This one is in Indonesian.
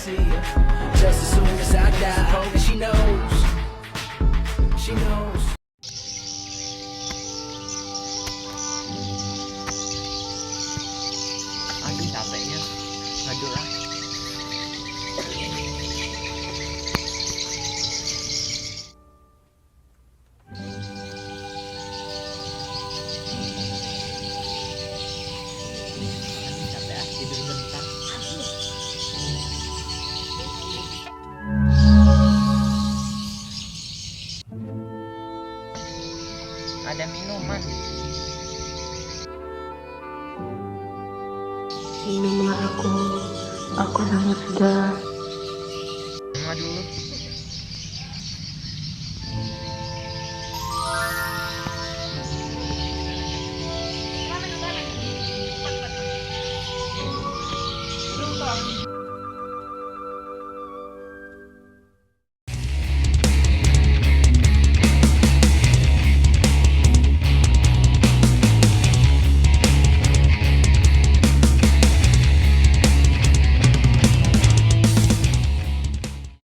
see her just as soon as I die. Hoping she knows. She knows. Aduh capeknya, ngadu lah. Capek ah, tidur bentar. Ada minuman. Minumlah aku sangat sudah. Mama dulu.